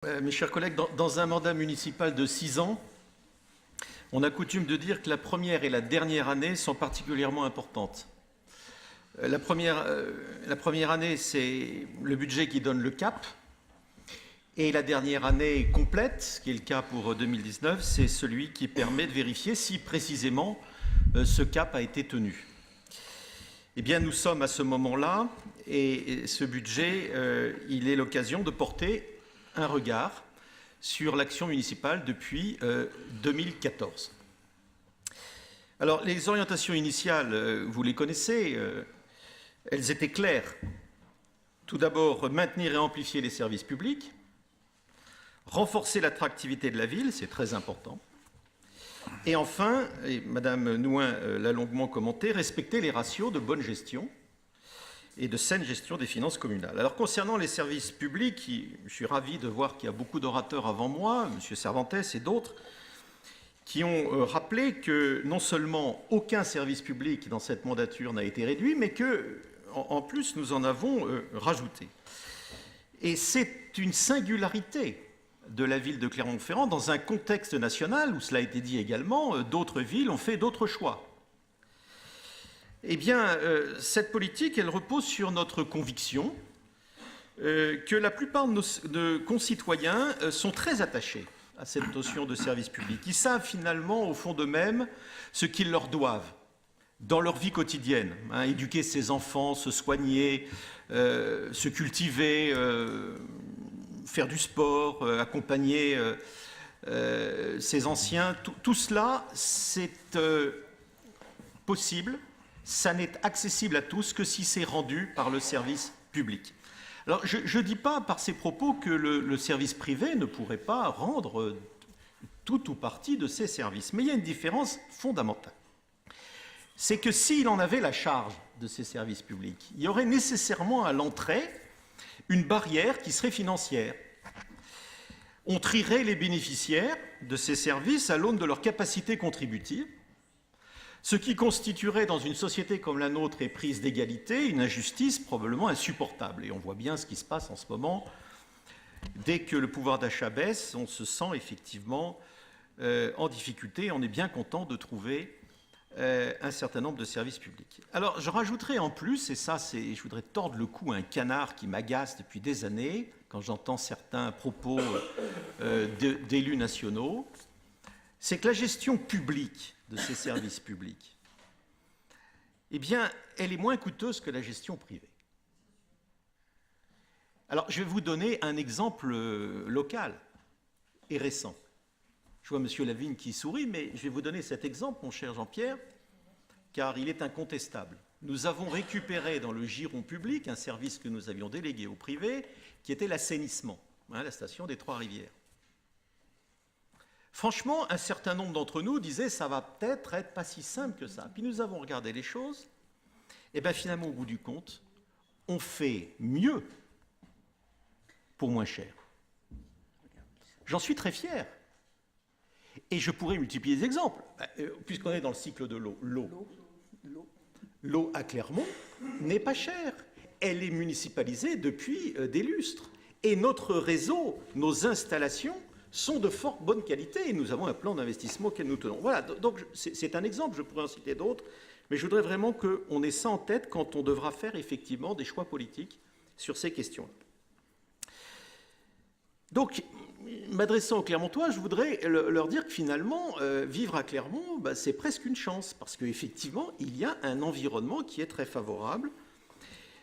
Mes chers collègues, dans un mandat municipal de 6 ans, on a coutume de dire que la première et la dernière année sont particulièrement importantes. La première année, c'est le budget qui donne le cap. Et la dernière année complète, ce qui est le cas pour 2019, c'est celui qui permet de vérifier si précisément ce cap a été tenu. Eh bien, nous sommes à ce moment-là, et ce budget, il est l'occasion de porter un regard sur l'action municipale depuis 2014. Alors, les orientations initiales, vous les connaissez, elles étaient claires. Tout d'abord, maintenir et amplifier les services publics, renforcer l'attractivité de la ville, c'est très important. Et enfin, et Madame Nouin l'a longuement commenté, respecter les ratios de bonne gestion et de saine gestion des finances communales. Alors concernant les services publics, je suis ravi de voir qu'il y a beaucoup d'orateurs avant moi, M. Cervantes et d'autres, qui ont rappelé que non seulement aucun service public dans cette mandature n'a été réduit, mais qu'en plus nous en avons rajouté. Et c'est une singularité de la ville de Clermont-Ferrand dans un contexte national où, cela a été dit également, d'autres villes ont fait d'autres choix. Eh bien, cette politique, elle repose sur notre conviction que la plupart de nos concitoyens sont très attachés à cette notion de service public. Ils savent finalement, au fond d'eux-mêmes, ce qu'ils leur doivent dans leur vie quotidienne. Éduquer ses enfants, se soigner, se cultiver, faire du sport, accompagner ses anciens. Tout cela, c'est possible. Ça n'est accessible à tous que si c'est rendu par le service public. Alors, je ne dis pas par ces propos que le service privé ne pourrait pas rendre tout ou partie de ses services. Mais il y a une différence fondamentale. C'est que s'il en avait la charge de ces services publics, il y aurait nécessairement à l'entrée une barrière qui serait financière. On trierait les bénéficiaires de ces services à l'aune de leur capacité contributive, ce qui constituerait dans une société comme la nôtre éprise d'égalité une injustice probablement insupportable. Et on voit bien ce qui se passe en ce moment. Dès que le pouvoir d'achat baisse, on se sent effectivement en difficulté. On est bien content de trouver un certain nombre de services publics. Alors je rajouterai en plus, et ça je voudrais tordre le cou à un canard qui m'agace depuis des années, quand j'entends certains propos d'élus nationaux, c'est que la gestion publique de ces services publics, eh bien, elle est moins coûteuse que la gestion privée. Alors, je vais vous donner un exemple local et récent. Je vois M. Lavigne qui sourit, mais je vais vous donner cet exemple, mon cher Jean-Pierre, car il est incontestable. Nous avons récupéré dans le giron public un service que nous avions délégué au privé, qui était l'assainissement, la station des Trois-Rivières. Franchement, un certain nombre d'entre nous disaient ça va peut-être être pas si simple que ça. Puis nous avons regardé les choses, et bien finalement, au bout du compte, on fait mieux pour moins cher. J'en suis très fier. Et je pourrais multiplier les exemples, puisqu'on est dans le cycle de l'eau. L'eau à Clermont n'est pas chère. Elle est municipalisée depuis des lustres. Et notre réseau, nos installations, sont de fort bonne qualité et nous avons un plan d'investissement auquel nous tenons. Voilà, donc c'est un exemple, je pourrais en citer d'autres, mais je voudrais vraiment qu'on ait ça en tête quand on devra faire effectivement des choix politiques sur ces questions-là. Donc, m'adressant aux Clermontois, je voudrais leur dire que finalement, vivre à Clermont, c'est presque une chance, parce qu'effectivement, il y a un environnement qui est très favorable.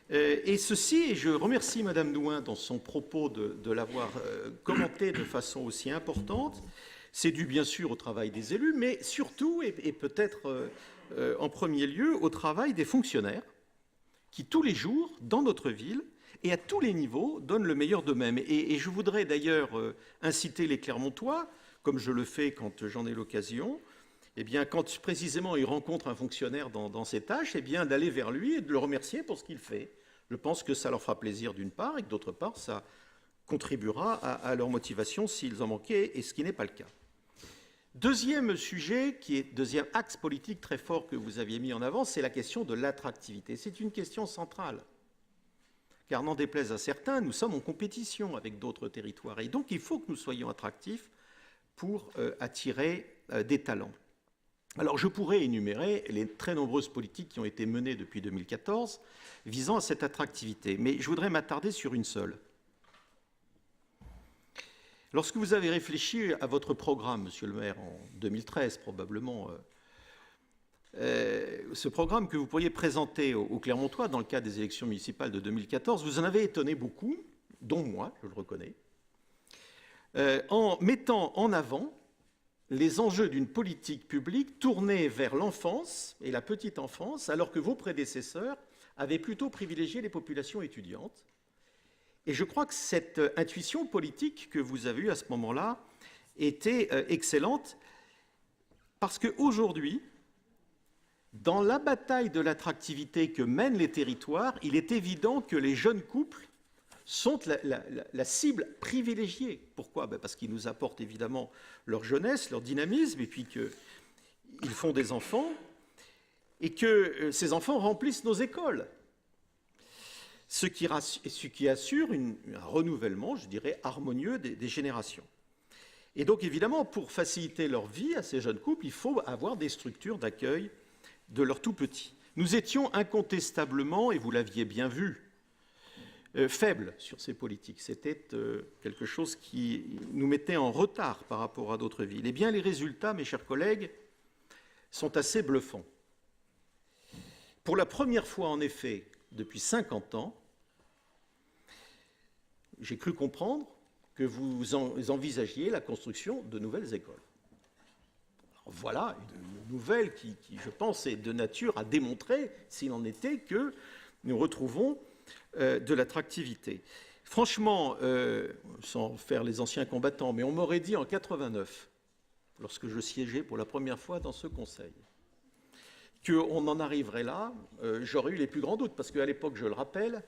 Et ceci, et je remercie Madame Nouin dans son propos de l'avoir commenté de façon aussi importante, c'est dû bien sûr au travail des élus, mais surtout, et peut-être en premier lieu, au travail des fonctionnaires qui tous les jours, dans notre ville, et à tous les niveaux, donnent le meilleur d'eux-mêmes. Et je voudrais d'ailleurs inciter les Clermontois, comme je le fais quand j'en ai l'occasion, eh bien, quand précisément ils rencontrent un fonctionnaire dans ses tâches, eh bien, d'aller vers lui et de le remercier pour ce qu'il fait. Je pense que ça leur fera plaisir d'une part, et que d'autre part, ça contribuera à leur motivation s'ils en manquaient, et ce qui n'est pas le cas. Deuxième sujet, deuxième axe politique très fort que vous aviez mis en avant, c'est la question de l'attractivité. C'est une question centrale. car n'en déplaise à certains, nous sommes en compétition avec d'autres territoires. Et donc, il faut que nous soyons attractifs pour attirer des talents. Alors, je pourrais énumérer les très nombreuses politiques qui ont été menées depuis 2014 visant à cette attractivité, mais je voudrais m'attarder sur une seule. Lorsque vous avez réfléchi à votre programme, Monsieur le maire, en 2013 probablement, ce programme que vous pourriez présenter aux Clermontois dans le cadre des élections municipales de 2014, vous en avez étonné beaucoup, dont moi, je le reconnais, en mettant en avant les enjeux d'une politique publique tournée vers l'enfance et la petite enfance, alors que vos prédécesseurs avaient plutôt privilégié les populations étudiantes. Et je crois que cette intuition politique que vous avez eue à ce moment-là était excellente, parce qu'aujourd'hui, dans la bataille de l'attractivité que mènent les territoires, il est évident que les jeunes couples sont la cible privilégiée. Pourquoi? Parce qu'ils nous apportent évidemment leur jeunesse, leur dynamisme, et puis qu'ils font des enfants, et que ces enfants remplissent nos écoles. Ce qui assure un renouvellement, je dirais, harmonieux des générations. Et donc, évidemment, pour faciliter leur vie à ces jeunes couples, il faut avoir des structures d'accueil de leurs tout-petits. Nous étions incontestablement, et vous l'aviez bien vu, faibles sur ces politiques. C'était quelque chose qui nous mettait en retard par rapport à d'autres villes. Eh bien, les résultats, mes chers collègues, sont assez bluffants. Pour la première fois, en effet, depuis 50 ans, j'ai cru comprendre que vous envisagiez la construction de nouvelles écoles. Alors voilà une nouvelle qui, je pense, est de nature à démontrer, s'il en était, que nous retrouvons de l'attractivité. Franchement, sans faire les anciens combattants, mais on m'aurait dit en 89, lorsque je siégeais pour la première fois dans ce conseil, qu'on en arriverait là, j'aurais eu les plus grands doutes, parce qu'à l'époque, je le rappelle,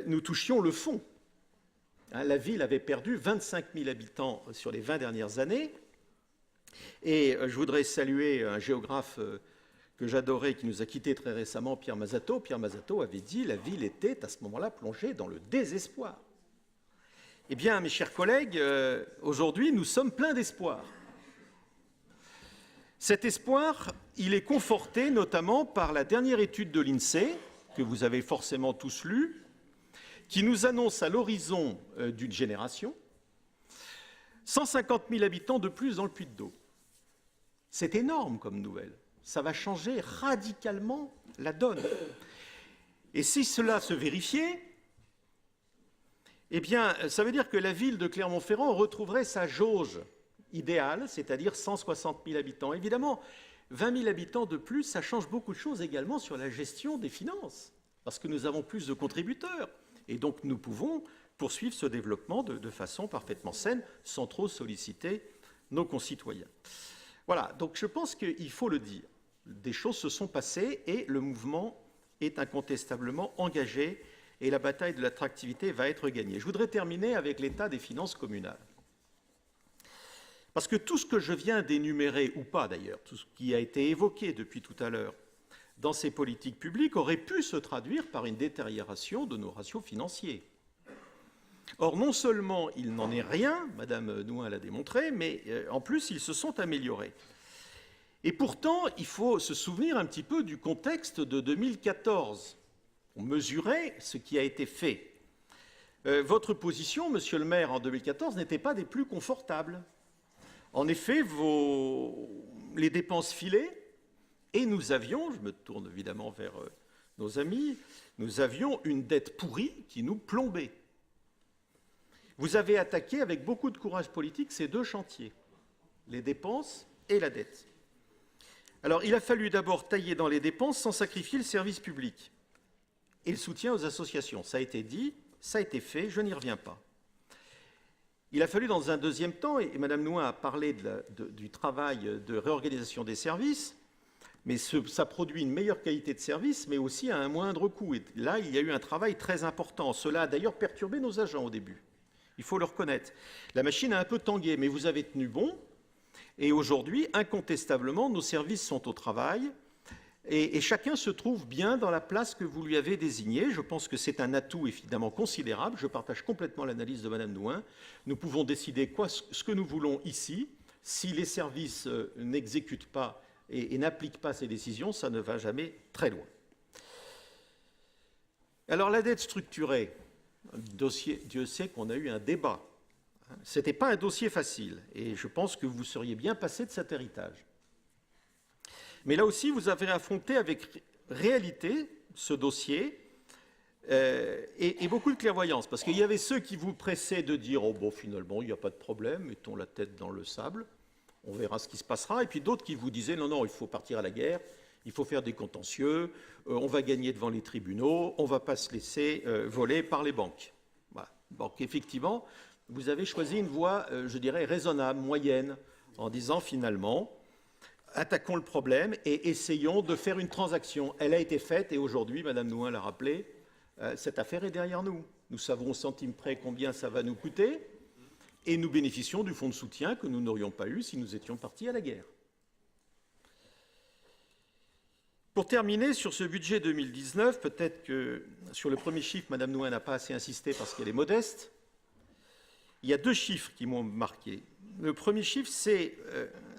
nous touchions le fond. La ville avait perdu 25 000 habitants sur les 20 dernières années, et je voudrais saluer un géographe que j'adorais, qui nous a quittés très récemment, Pierre Mazato. Pierre Mazato avait dit que la ville était à ce moment-là plongée dans le désespoir. Eh bien, mes chers collègues, aujourd'hui, nous sommes pleins d'espoir. Cet espoir, il est conforté notamment par la dernière étude de l'INSEE, que vous avez forcément tous lue, qui nous annonce à l'horizon d'une génération 150 000 habitants de plus dans le Puy-de-Dôme. C'est énorme comme nouvelle. Ça va changer radicalement la donne. Et si cela se vérifiait, eh bien, ça veut dire que la ville de Clermont-Ferrand retrouverait sa jauge idéale, c'est-à-dire 160 000 habitants. Évidemment, 20 000 habitants de plus, ça change beaucoup de choses également sur la gestion des finances, parce que nous avons plus de contributeurs. Et donc, nous pouvons poursuivre ce développement de façon parfaitement saine, sans trop solliciter nos concitoyens. Voilà, donc je pense qu'il faut le dire. Des choses se sont passées et le mouvement est incontestablement engagé et la bataille de l'attractivité va être gagnée. Je voudrais terminer avec l'état des finances communales. Parce que tout ce que je viens d'énumérer, ou pas d'ailleurs, tout ce qui a été évoqué depuis tout à l'heure dans ces politiques publiques aurait pu se traduire par une détérioration de nos ratios financiers. Or, non seulement il n'en est rien, Madame Nouin l'a démontré, mais en plus, ils se sont améliorés. Et pourtant, il faut se souvenir un petit peu du contexte de 2014. On mesurait ce qui a été fait. Votre position, Monsieur le maire, en 2014, n'était pas des plus confortables. En effet, les dépenses filaient, et nous avions, je me tourne évidemment vers nos amis, nous avions une dette pourrie qui nous plombait. Vous avez attaqué avec beaucoup de courage politique ces deux chantiers, les dépenses et la dette. Alors, il a fallu d'abord tailler dans les dépenses sans sacrifier le service public et le soutien aux associations. Ça a été dit, ça a été fait, je n'y reviens pas. Il a fallu dans un deuxième temps, et Mme Nouin a parlé du travail de réorganisation des services, mais ça produit une meilleure qualité de service, mais aussi à un moindre coût. Et là, il y a eu un travail très important. Cela a d'ailleurs perturbé nos agents au début. Il faut le reconnaître. La machine a un peu tangué, mais vous avez tenu bon. Et aujourd'hui, incontestablement, nos services sont au travail. et chacun se trouve bien dans la place que vous lui avez désignée. Je pense que c'est un atout évidemment considérable. Je partage complètement l'analyse de Madame Nouin. Nous pouvons décider ce que nous voulons ici. Si les services n'exécutent pas et n'appliquent pas ces décisions, ça ne va jamais très loin. Alors la dette structurée, Dieu sait qu'on a eu un débat. Ce n'était pas un dossier facile, et je pense que vous seriez bien passé de cet héritage. Mais là aussi, vous avez affronté avec réalité ce dossier et beaucoup de clairvoyance, parce qu'il y avait ceux qui vous pressaient de dire « Oh bon, finalement, il n'y a pas de problème, mettons la tête dans le sable, on verra ce qui se passera », et puis d'autres qui vous disaient « Non, non, il faut partir à la guerre, il faut faire des contentieux, on va gagner devant les tribunaux, on ne va pas se laisser voler par les banques. » Voilà. Donc effectivement, vous avez choisi une voie, je dirais, raisonnable, moyenne, en disant finalement, attaquons le problème et essayons de faire une transaction. Elle a été faite et aujourd'hui, Madame Nouin l'a rappelé, cette affaire est derrière nous. Nous savons au centime près combien ça va nous coûter et nous bénéficions du fonds de soutien que nous n'aurions pas eu si nous étions partis à la guerre. Pour terminer sur ce budget 2019, peut-être que sur le premier chiffre, Madame Nouin n'a pas assez insisté parce qu'elle est modeste. Il y a deux chiffres qui m'ont marqué. Le premier chiffre, c'est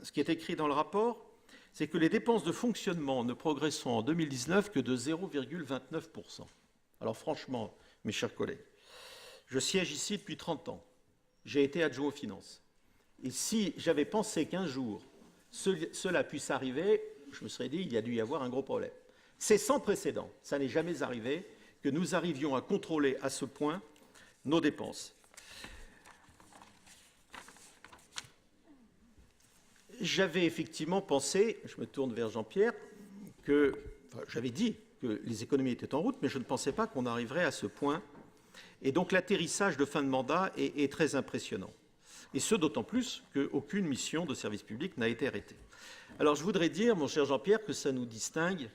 ce qui est écrit dans le rapport, c'est que les dépenses de fonctionnement ne progresseront en 2019 que de 0,29%. Alors franchement, mes chers collègues, je siège ici depuis 30 ans. J'ai été adjoint aux finances. Et si j'avais pensé qu'un jour cela puisse arriver, je me serais dit il y a dû y avoir un gros problème. C'est sans précédent. Ça n'est jamais arrivé que nous arrivions à contrôler à ce point nos dépenses. J'avais effectivement pensé, je me tourne vers Jean-Pierre, j'avais dit que les économies étaient en route, mais je ne pensais pas qu'on arriverait à ce point. Et donc l'atterrissage de fin de mandat est très impressionnant. Et ce, d'autant plus qu'aucune mission de service public n'a été arrêtée. Alors je voudrais dire, mon cher Jean-Pierre, que ça nous distingue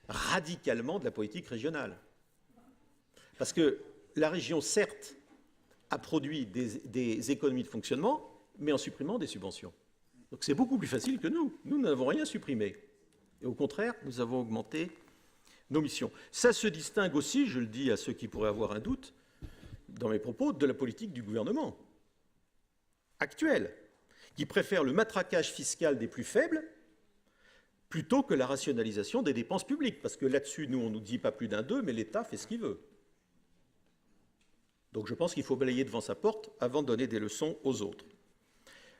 radicalement de la politique régionale. Parce que la région, certes, a produit des économies de fonctionnement, mais en supprimant des subventions. Donc c'est beaucoup plus facile que nous. Nous n'avons rien supprimé. Et au contraire, nous avons augmenté nos missions. Ça se distingue aussi, je le dis à ceux qui pourraient avoir un doute, dans mes propos, de la politique du gouvernement actuel, qui préfère le matraquage fiscal des plus faibles plutôt que la rationalisation des dépenses publiques. Parce que là-dessus, nous, on ne nous dit pas plus d'un d'eux, mais l'État fait ce qu'il veut. Donc je pense qu'il faut balayer devant sa porte avant de donner des leçons aux autres.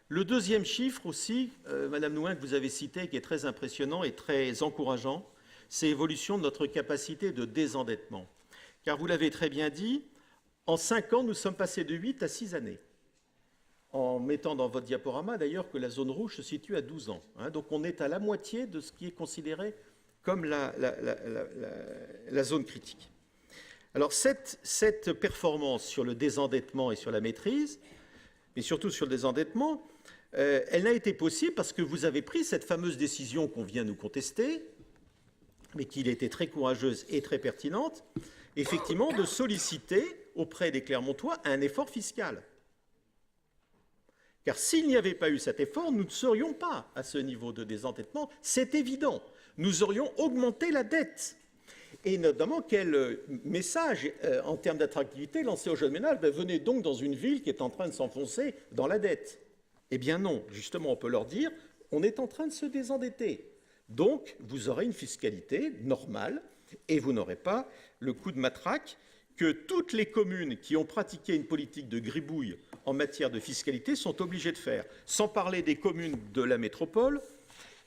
Le deuxième chiffre aussi, Madame Nouin, que vous avez cité, qui est très impressionnant et très encourageant, c'est l'évolution de notre capacité de désendettement. Car vous l'avez très bien dit, en 5 ans, nous sommes passés de 8 à 6 années. En mettant dans votre diaporama, d'ailleurs, que la zone rouge se situe à 12 ans. Donc on est à la moitié de ce qui est considéré comme la zone critique. Alors cette performance sur le désendettement et sur la maîtrise, mais surtout sur le désendettement, elle n'a été possible parce que vous avez pris cette fameuse décision qu'on vient nous contester, mais qui était très courageuse et très pertinente, effectivement de solliciter auprès des Clermontois un effort fiscal. Car s'il n'y avait pas eu cet effort, nous ne serions pas à ce niveau de désendettement, c'est évident. Nous aurions augmenté la dette. Et notamment, quel message en termes d'attractivité lancé aux jeunes ménages? Venez donc dans une ville qui est en train de s'enfoncer dans la dette. Eh bien non, justement, on peut leur dire, on est en train de se désendetter. Donc, vous aurez une fiscalité normale et vous n'aurez pas le coup de matraque que toutes les communes qui ont pratiqué une politique de gribouille en matière de fiscalité sont obligées de faire. Sans parler des communes de la métropole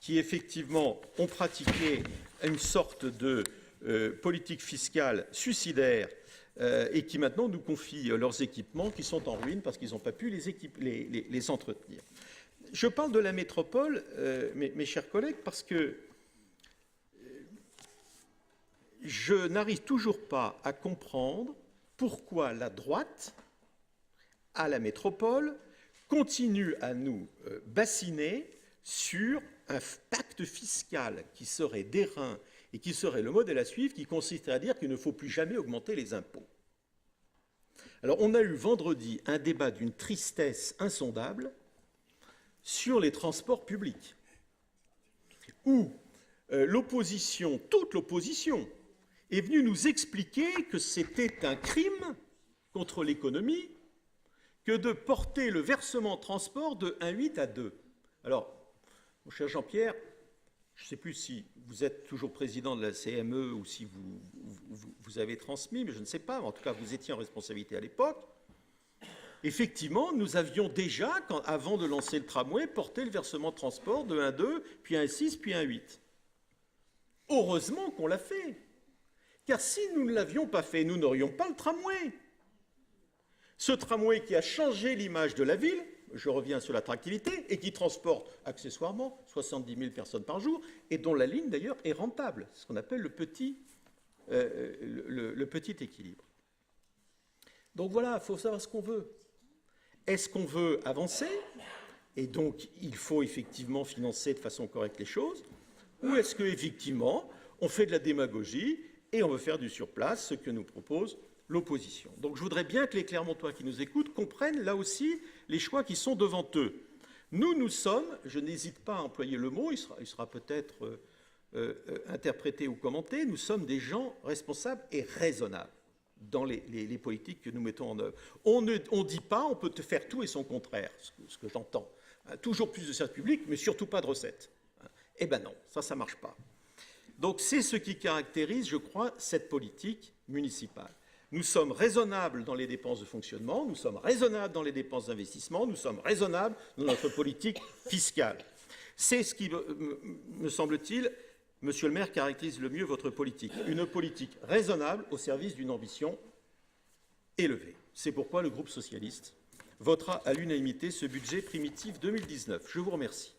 qui, effectivement, ont pratiqué une sorte de politique fiscale suicidaire et qui maintenant nous confient leurs équipements qui sont en ruine parce qu'ils n'ont pas pu les entretenir. Je parle de la métropole, mes chers collègues, parce que je n'arrive toujours pas à comprendre pourquoi la droite, à la métropole, continue à nous bassiner sur un pacte fiscal qui serait d'airain et qui serait le modèle à suivre, qui consisterait à dire qu'il ne faut plus jamais augmenter les impôts. Alors, on a eu vendredi un débat d'une tristesse insondable sur les transports publics, où l'opposition, toute l'opposition, est venue nous expliquer que c'était un crime contre l'économie que de porter le versement transport de 1,8 à 2. Alors, mon cher Jean-Pierre, je ne sais plus si vous êtes toujours président de la CME ou si vous avez transmis, mais je ne sais pas. En tout cas, vous étiez en responsabilité à l'époque. Effectivement, nous avions déjà, avant de lancer le tramway, porté le versement de transport de 1,2, puis 1,6, puis 1,8. Heureusement qu'on l'a fait. Car si nous ne l'avions pas fait, nous n'aurions pas le tramway. Ce tramway qui a changé l'image de la ville, je reviens sur l'attractivité, et qui transporte accessoirement 70 000 personnes par jour, et dont la ligne d'ailleurs est rentable, ce qu'on appelle le petit équilibre. Donc voilà, il faut savoir ce qu'on veut. Est-ce qu'on veut avancer, et donc il faut effectivement financer de façon correcte les choses, ou est-ce qu'effectivement on fait de la démagogie et on veut faire du surplace, ce que nous propose l'opposition. Donc je voudrais bien que les Clermontois qui nous écoutent comprennent là aussi les choix qui sont devant eux. Nous sommes, je n'hésite pas à employer le mot, il sera peut-être interprété ou commenté, nous sommes des gens responsables et raisonnables dans les politiques que nous mettons en œuvre. On ne dit pas on peut te faire tout et son contraire, ce que j'entends. Toujours plus de services publics, mais surtout pas de recettes. Eh bien non, ça ne marche pas. Donc c'est ce qui caractérise, je crois, cette politique municipale. Nous sommes raisonnables dans les dépenses de fonctionnement, nous sommes raisonnables dans les dépenses d'investissement, nous sommes raisonnables dans notre politique fiscale. C'est ce qui, me semble-t-il, Monsieur le maire, caractérise le mieux votre politique. Une politique raisonnable au service d'une ambition élevée. C'est pourquoi le groupe socialiste votera à l'unanimité ce budget primitif 2019. Je vous remercie.